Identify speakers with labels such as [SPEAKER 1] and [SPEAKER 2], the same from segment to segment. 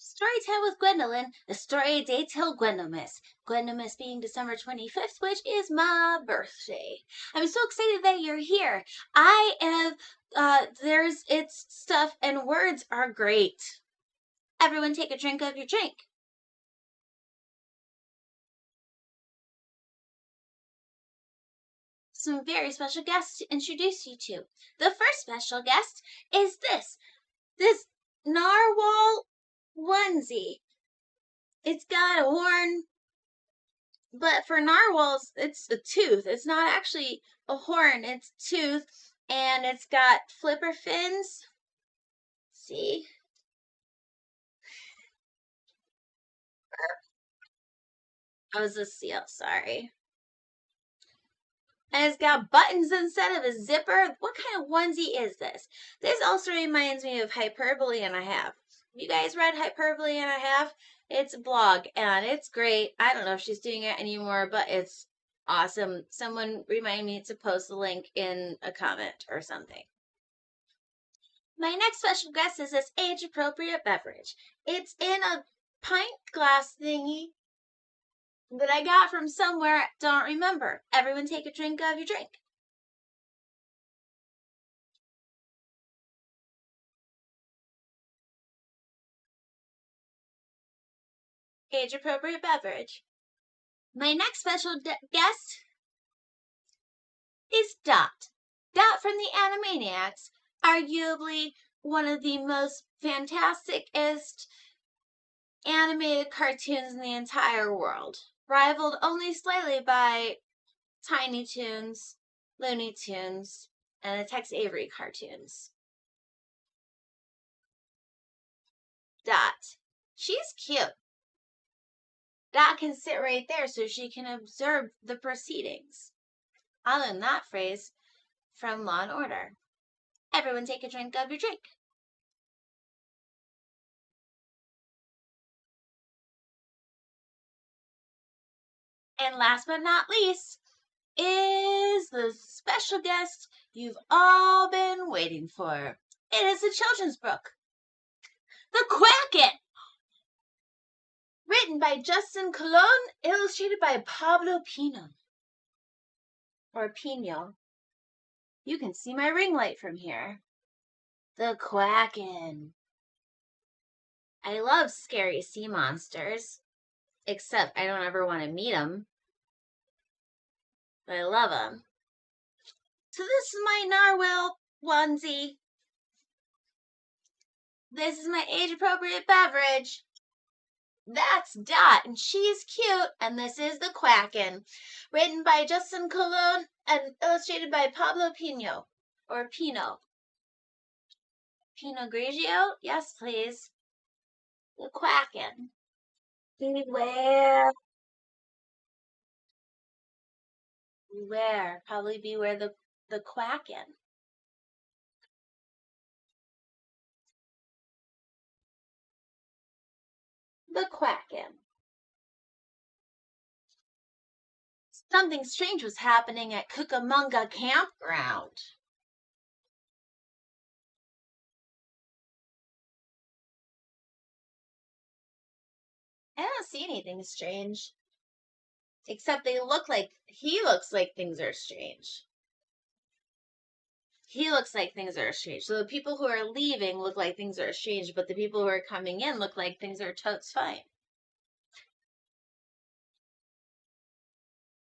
[SPEAKER 1] Storytime with Gwendolyn, the story day till Gwendolmas. Gwendolmas being December 25th, which is my birthday. I'm so excited that you're here. I have, it's stuff and words are great. Everyone take a drink of your drink. Some very special guests to introduce you to. The first special guest is this narwhal onesie. It's got a horn, but for narwhals, it's a tooth. It's not actually a horn, it's a tooth, and it's got flipper fins. See? Oh, it's a seal, sorry. And it's got buttons instead of a zipper. What kind of onesie is this? This also reminds me of Hyperbole and a Half. You guys read Hyperbole and a Half? It's a blog and it's great. I don't know if she's doing it anymore, but it's awesome. Someone remind me to post the link in a comment or something. My next special guest is this age-appropriate beverage. It's in a pint glass thingy that I got from somewhere, don't remember. Everyone take a drink of your drink. Age-appropriate beverage. My next special guest is Dot. Dot from the Animaniacs, arguably one of the most fantasticest animated cartoons in the entire world, rivaled only slightly by Tiny Toons, Looney Tunes, and the Tex Avery cartoons. Dot. She's cute. Dot can sit right there so she can observe the proceedings. I learned that phrase from Law and Order. Everyone take a drink of your drink. And last but not least is the special guest you've all been waiting for. It is a children's book, The Quacken, written by Justin Colon, illustrated by Pablo Pino. Or Pino. You can see my ring light from here. The Quacken. I love scary sea monsters, except I don't ever want to meet them. But I love them. So this is my narwhal onesie. This is my age-appropriate beverage. That's Dot, and she's cute. And this is The Quacken, written by Justin Colon and illustrated by Pablo Pino, or Pino. Pinot Grigio? Yes, please. The Quacken. Beware. Beware. Probably beware the Quacken. The Quacken. Something strange was happening at Cucamonga Campground. I don't see anything strange. Except he looks like things are strange. He looks like things are strange. So the people who are leaving look like things are strange, but the people who are coming in look like things are totes fine.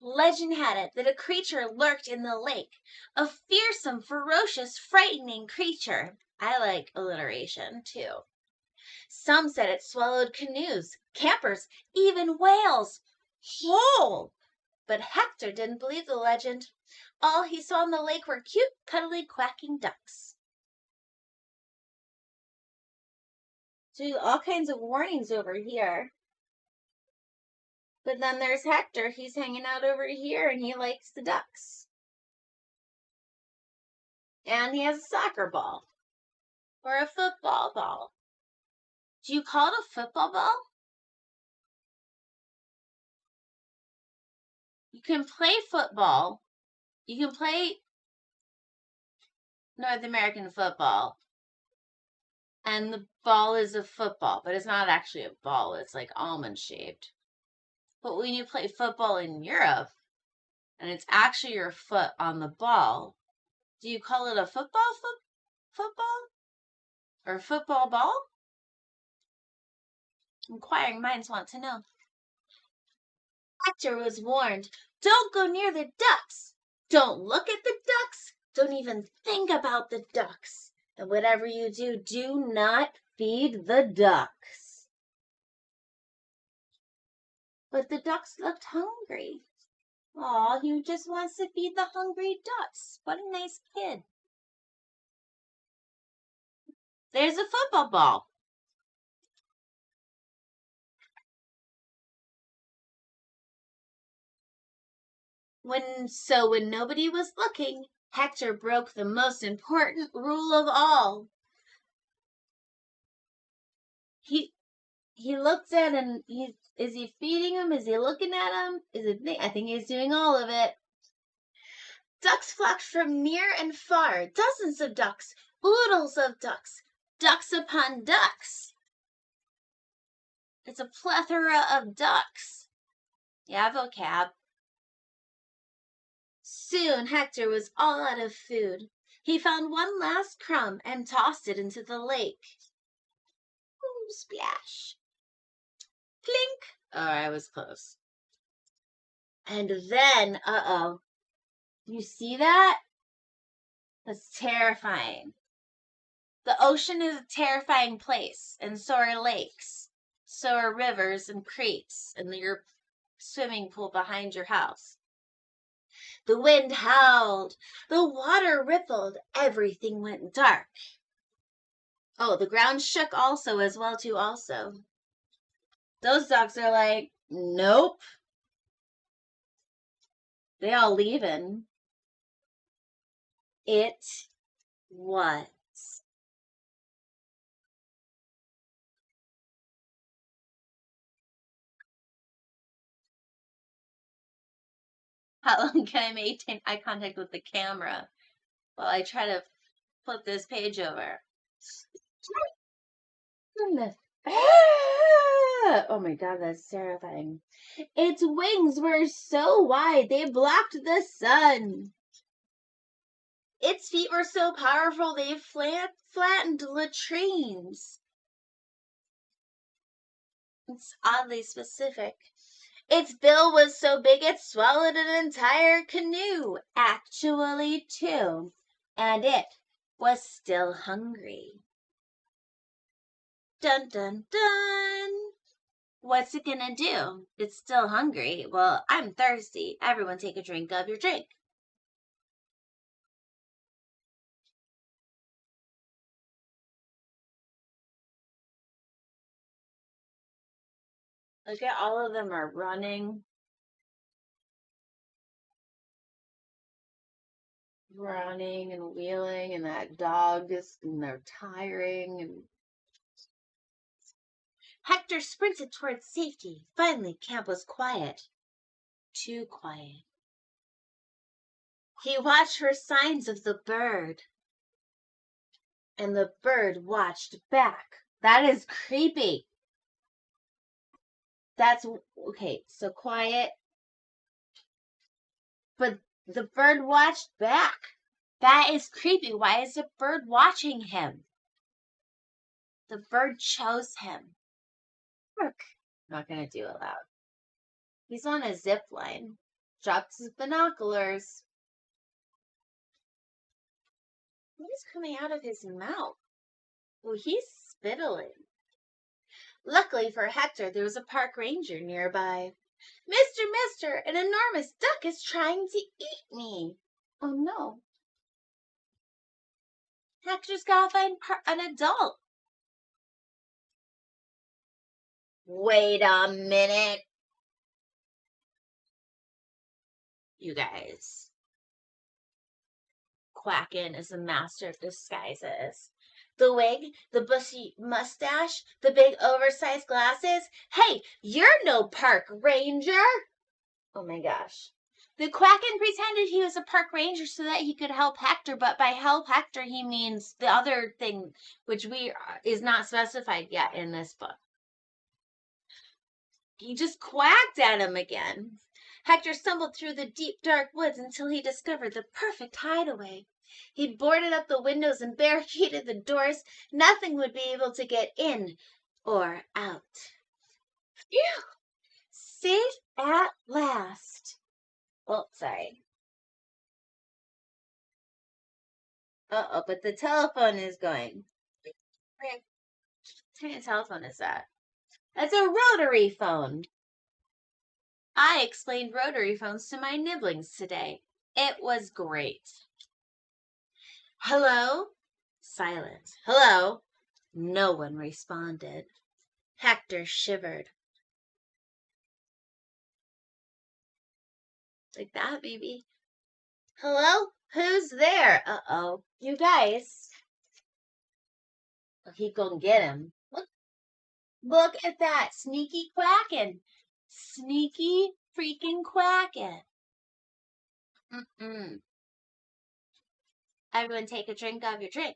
[SPEAKER 1] Legend had it that a creature lurked in the lake. A fearsome, ferocious, frightening creature. I like alliteration, too. Some said it swallowed canoes, campers, even whales. Whole! But Hector didn't believe the legend. All he saw in the lake were cute, cuddly, quacking ducks. So all kinds of warnings over here. But then there's Hector. He's hanging out over here and he likes the ducks. And he has a soccer ball. Or a football ball. Do you call it a football ball? You can play football. You can play North American football. And the ball is a football, but it's not actually a ball. It's like almond shaped. But when you play football in Europe, and it's actually your foot on the ball, do you call it a football? Or football ball? Inquiring minds want to know. Hector was warned, don't go near the ducks. Don't look at the ducks. Don't even think about the ducks. And whatever you do, do not feed the ducks. But the ducks looked hungry. Aw, he just wants to feed the hungry ducks. What a nice kid. There's a football ball. When nobody was looking, Hector broke the most important rule of all. He looks at him. Is he feeding him? Is he looking at him? I think he's doing all of it. Ducks flocked from near and far. Dozens of ducks, oodles of ducks, ducks upon ducks. It's a plethora of ducks. Yeah, vocab. Soon Hector was all out of food. He found one last crumb and tossed it into the lake. Ooh, splash. Plink. Oh, I was close. And then, you see that? That's terrifying. The ocean is a terrifying place, and so are lakes. So are rivers and creeks, and your swimming pool behind your house. The wind howled, the water rippled, everything went dark. Oh, the ground shook also as well too also. Those dogs are like, nope. They all leaving. It was. How long can I maintain eye contact with the camera while I try to flip this page over? Oh my god, that's terrifying. Its wings were so wide they blocked the sun. Its feet were so powerful they flattened latrines. It's oddly specific. Its bill was so big it swallowed an entire canoe. Actually, two. And it was still hungry. Dun dun dun. What's it gonna do? It's still hungry. Well, I'm thirsty. Everyone take a drink of your drink. Look at all of them are running. Running and wheeling, and that dog is, and they're tiring. And Hector sprinted towards safety. Finally, camp was quiet. Too quiet. He watched for signs of the bird. And the bird watched back. That is creepy. That's okay, so quiet. But the bird watched back. That is creepy. Why is the bird watching him? The bird chose him. Look. I'm not going to do it loud. He's on a zip line. Drops his binoculars. What is coming out of his mouth? Oh, he's spittling. Luckily for Hector, there was a park ranger nearby. Mister, an enormous duck is trying to eat me. Oh no. Hector's gotta find an adult. Wait a minute. You guys. Quacken is a master of disguises. The wig, the bushy mustache, the big oversized glasses. Hey, you're no park ranger. Oh my gosh. The Quacken pretended he was a park ranger so that he could help Hector, but by help Hector he means the other thing, which is not specified yet in this book. He just quacked at him again. Hector stumbled through the deep, dark woods until he discovered the perfect hideaway. He boarded up the windows and barricaded the doors. Nothing would be able to get in or out. Phew! Safe at last. Oh, sorry. Uh-oh, but the telephone is going. What kind of telephone is that? That's a rotary phone. I explained rotary phones to my nibblings today. It was great. Hello? Silence. Hello? No one responded. Hector shivered. Like that, maybe. Hello? Who's there? Uh-oh. You guys. He gonna get him. Look at that. Sneaky Quacken. Sneaky freaking Quacken. Mm-mm. Everyone take a drink of your drink.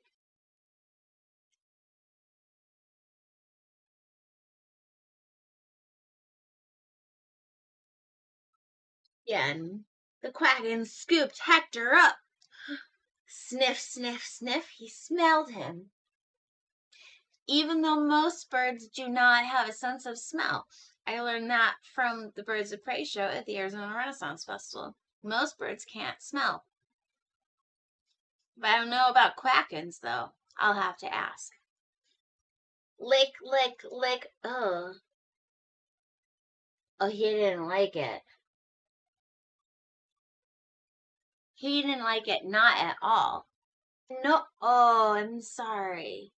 [SPEAKER 1] Again, the Quacken scooped Hector up. Sniff, sniff, sniff, he smelled him. Even though most birds do not have a sense of smell. I learned that from the Birds of Prey show at the Arizona Renaissance Festival. Most birds can't smell. But I don't know about Quackens, though. I'll have to ask. Lick, lick, lick. Oh. Oh, he didn't like it. He didn't like it, not at all. No, oh, I'm sorry.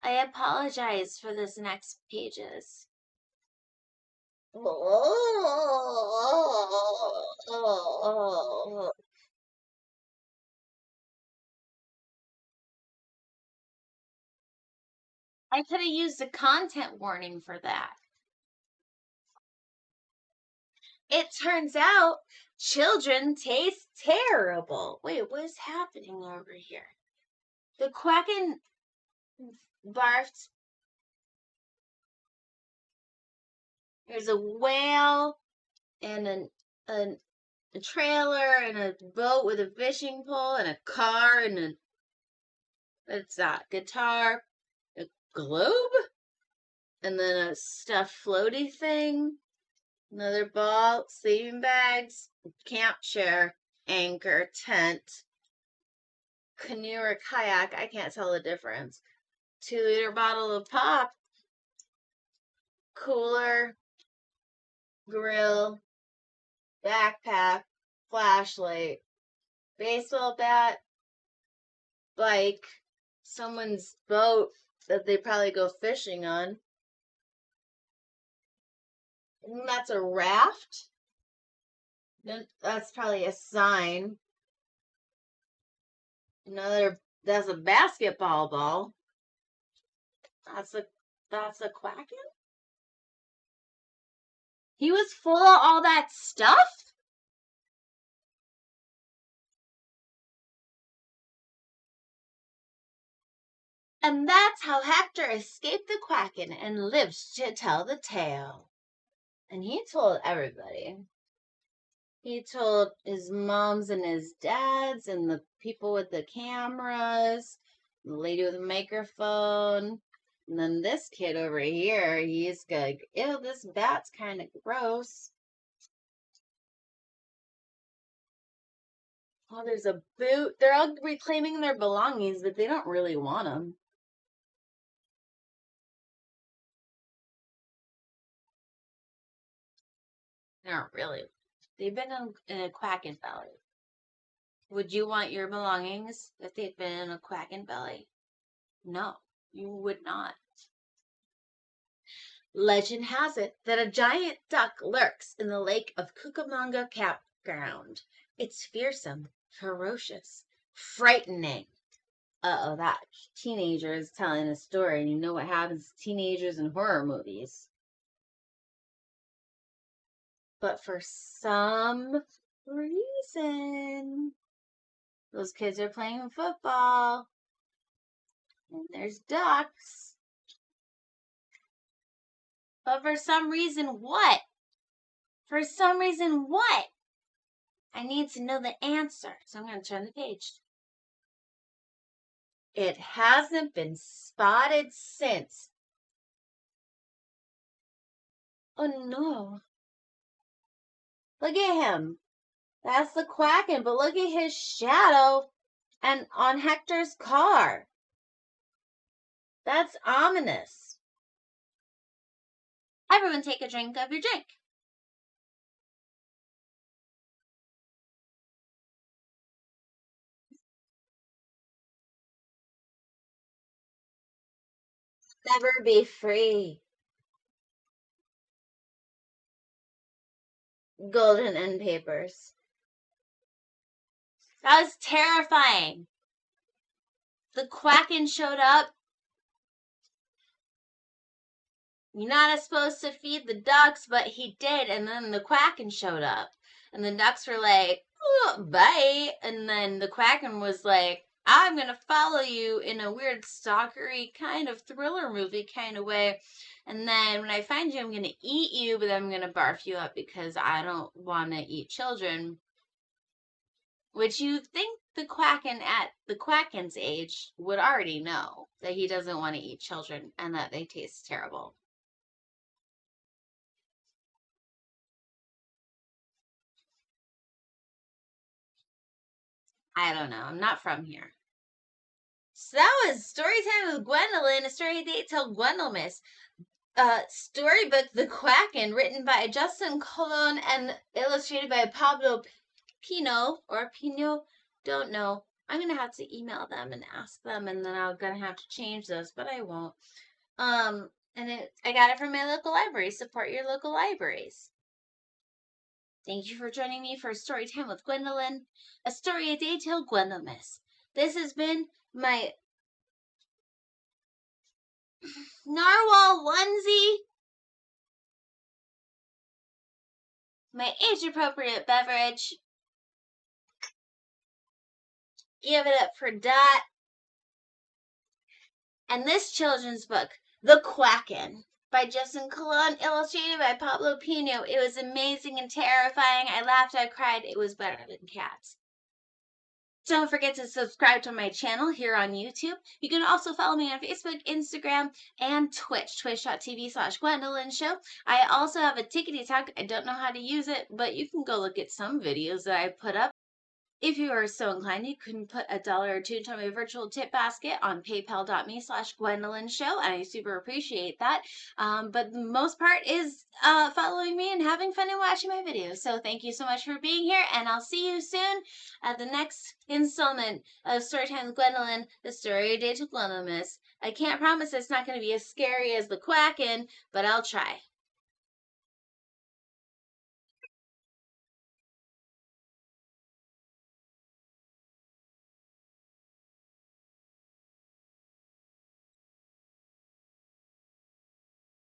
[SPEAKER 1] I apologize for this next pages. I could have used a content warning for that. It turns out children taste terrible. Wait, what is happening over here? The Quacken barfed. There's a whale and a trailer and a boat with a fishing pole and a car and what's that? Guitar, a globe, and then a stuffed floaty thing, another ball, sleeping bags, camp chair, anchor, tent, canoe or kayak. I can't tell the difference. 2-liter bottle of pop, cooler, grill, backpack, flashlight, baseball bat, bike, someone's boat that they probably go fishing on. And that's a raft. That's probably a sign. That's a basketball ball. That's a Quacken. He was full of all that stuff? And that's how Hector escaped the Quacken and lived to tell the tale. And he told everybody. He told his moms and his dads and the people with the cameras, the lady with the microphone. And then this kid over here, he's like, ew, this bat's kind of gross. Oh, there's a boot. They're all reclaiming their belongings, but they don't really want them. They aren't really. They've been in a Quacken belly. Would you want your belongings if they'd been in a Quacken belly? No, you would not. Legend has it that a giant duck lurks in the lake of Cucamonga Campground. It's fearsome, ferocious, frightening. Uh-oh, that teenager is telling a story, and you know what happens to teenagers in horror movies. But for some reason. Those kids are playing football. And there's ducks. But for some reason, what? For some reason, what? I need to know the answer. So I'm going to turn the page. It hasn't been spotted since. Oh no. Look at him. That's the Quacken, but look at his shadow and on Hector's car. That's ominous. Everyone take a drink of your drink. Never be free. Golden end papers. That was terrifying. The Quacken showed up. You're not supposed to feed the ducks, but he did. And then the Quacken showed up. And the ducks were like, oh, bye. And then the Quacken was like, I'm going to follow you in a weird stalkery kind of thriller movie kind of way. And then when I find you, I'm going to eat you, but then I'm going to barf you up because I don't want to eat children. Which you think the Quacken at the Quacken's age would already know that he doesn't want to eat children and that they taste terrible. I don't know. I'm not from here. So that was Storytime with Gwendolyn, a story date till Gwendylmas. Storybook The Quacken, written by Justin Colon and illustrated by Pablo Pino, or Pino, don't know. I'm going to have to email them and ask them, and then I'm going to have to change those, but I won't. I got it from my local library. Support your local libraries. Thank you for joining me for Storytime with Gwendolyn, a story a day till Gwendolmas. This has been my narwhal onesie, my age-appropriate beverage. Give it up for Dot. And this children's book, The Quacken, by Justin Colon, illustrated by Pablo Pino. It was amazing and terrifying. I laughed, I cried. It was better than cats. Don't forget to subscribe to my channel here on YouTube. You can also follow me on Facebook, Instagram, and Twitch, twitch.tv/Gwendolyn Show. I also have a TikTok. I don't know how to use it, but you can go look at some videos that I put up. If you are so inclined, you can put $1 or $2 into my virtual tip basket on paypal.me/Gwendolyn Show. I super appreciate that. But the most part is following me and having fun and watching my videos. So thank you so much for being here, and I'll see you soon at the next installment of Storytime with Gwendolyn, the story a day to Gwendolynmas. I can't promise it's not going to be as scary as the Quacken, but I'll try.